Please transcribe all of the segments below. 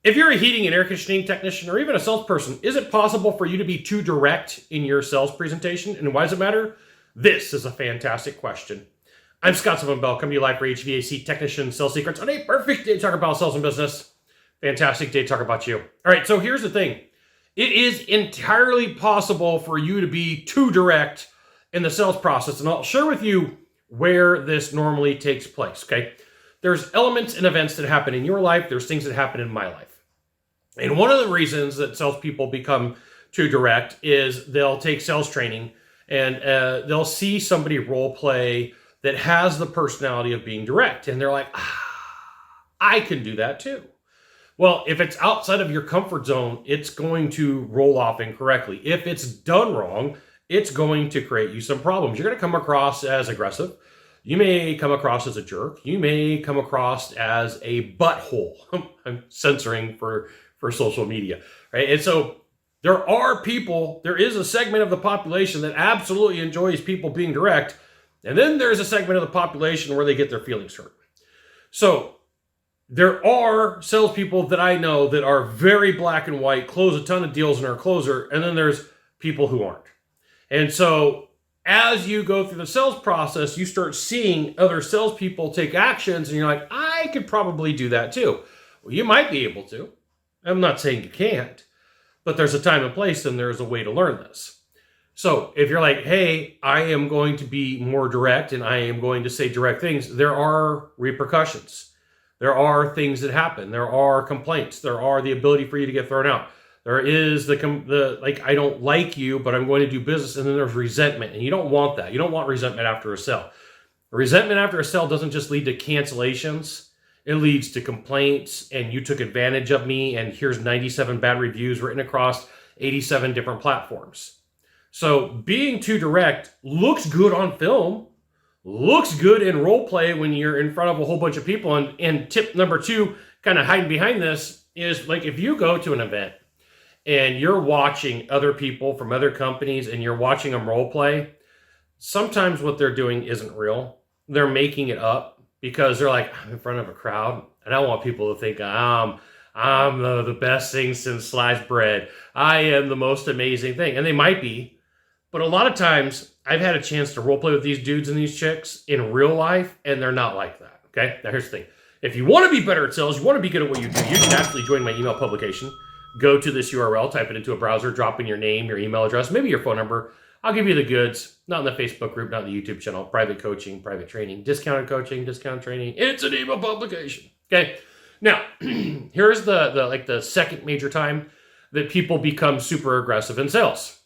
If you're a heating and air conditioning technician or even a salesperson, is it possible for you to be too direct in your sales presentation? And why does it matter? This is a fantastic question. I'm Scott Bell, coming to you live for HVAC Technician Sales Secrets on a perfect day to talk about sales and business. Fantastic day to talk about you. All right, so here's the thing. It is entirely possible for you to be too direct in the sales process, and I'll share with you where this normally takes place, okay? There's elements and events that happen in your life. There's things that happen in my life. And one of the reasons that salespeople become too direct is they'll take sales training and they'll see somebody role play that has the personality of being direct. And they're like, I can do that too. Well, if it's outside of your comfort zone, it's going to roll off incorrectly. If it's done wrong, it's going to create you some problems. You're going to come across as aggressive. You may come across as a jerk. You may come across as a butthole. I'm censoring for social media, right? And so there is a segment of the population that absolutely enjoys people being direct. And then there's a segment of the population where they get their feelings hurt. So there are salespeople that I know that are very black and white, close a ton of deals and are a closer. And then there's people who aren't. And so as you go through the sales process, you start seeing other salespeople take actions and you're like, I could probably do that too. Well, you might be able to. I'm not saying you can't, but there's a time and place and there's a way to learn this. So if you're like, hey, I am going to be more direct and I am going to say direct things, there are repercussions. There are things that happen. There are complaints. There are the ability for you to get thrown out. There is the I don't like you, but I'm going to do business. And then there's resentment. And you don't want that. You don't want resentment after a sale. Resentment after a sale doesn't just lead to cancellations. It leads to complaints, and you took advantage of me, and here's 97 bad reviews written across 87 different platforms. So being too direct looks good on film, looks good in role play when you're in front of a whole bunch of people. And tip number 2, kind of hiding behind this, is like if you go to an event and you're watching other people from other companies and you're watching them role play, sometimes what they're doing isn't real. They're making it up. Because they're like, I'm in front of a crowd, and I want people to think I'm the best thing since sliced bread. I am the most amazing thing. And they might be. But a lot of times, I've had a chance to role play with these dudes and these chicks in real life, and they're not like that. Okay? Now, here's the thing. If you want to be better at sales, you want to be good at what you do, you can actually join my email publication. Go to this URL, type it into a browser, drop in your name, your email address, maybe your phone number. I'll give you the goods, not in the Facebook group, not in the YouTube channel, private coaching, private training, discounted coaching, discounted training. It's an email publication. Okay. Now, here's the second major time that people become super aggressive in sales.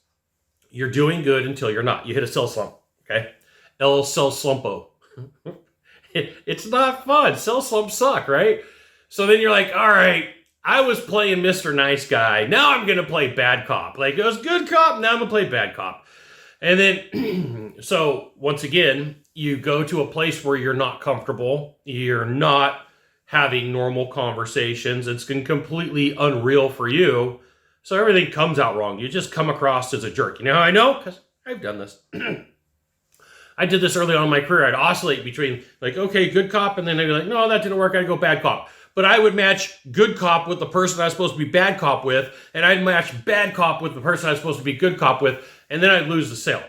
You're doing good until you're not. You hit a sales slump. Okay. El sales slumpo. It's not fun. Sales slumps suck, right? So then you're like, all right, I was playing Mr. Nice Guy. Now I'm going to play bad cop. Like it was good cop. Now I'm going to play bad cop. And then, so once again, you go to a place where you're not comfortable. You're not having normal conversations. It's completely unreal for you. So everything comes out wrong. You just come across as a jerk. You know how I know? Because I've done this. I did this early on in my career. I'd oscillate between like, okay, good cop. And then I'd be like, no, that didn't work. I'd go bad cop. But I would match good cop with the person I was supposed to be bad cop with. And I'd match bad cop with the person I was supposed to be good cop with. And then I'd lose the sale.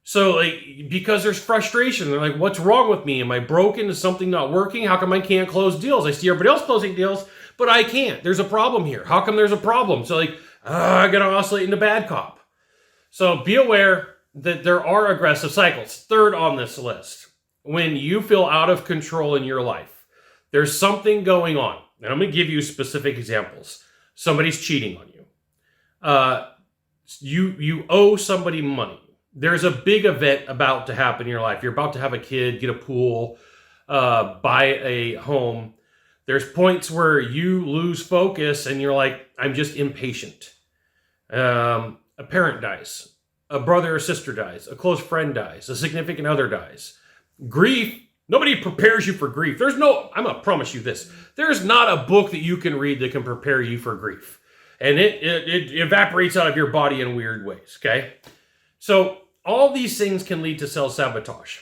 So because there's frustration, they're like, what's wrong with me? Am I broken? Is something not working? How come I can't close deals? I see everybody else closing deals, but I can't. There's a problem here. How come there's a problem? So I got to oscillate into bad cop. So be aware that there are aggressive cycles. Third on this list, when you feel out of control in your life, there's something going on. And I'm going to give you specific examples. Somebody's cheating on you. You owe somebody money. There's a big event about to happen in your life. You're about to have a kid, get a pool, buy a home. There's points where you lose focus and you're like, I'm just impatient. A parent dies. A brother or sister dies. A close friend dies. A significant other dies. Grief, nobody prepares you for grief. I'm going to promise you this. There's not a book that you can read that can prepare you for grief. And it evaporates out of your body in weird ways, okay? So all these things can lead to self-sabotage.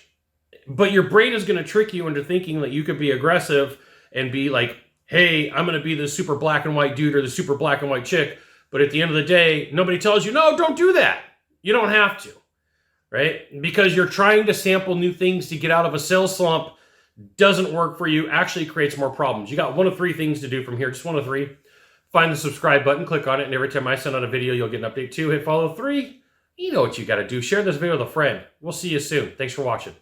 But your brain is going to trick you into thinking that you could be aggressive and be like, hey, I'm going to be the super black and white dude or the super black and white chick. But at the end of the day, nobody tells you, no, don't do that. You don't have to, right? Because you're trying to sample new things to get out of a sales slump doesn't work for you, actually creates more problems. You got one of three things to do from here, just one of three. Find the subscribe button, click on it, and every time I send out a video, you'll get an update. 2, hit follow. 3, you know what you got to do. Share this video with a friend. We'll see you soon. Thanks for watching.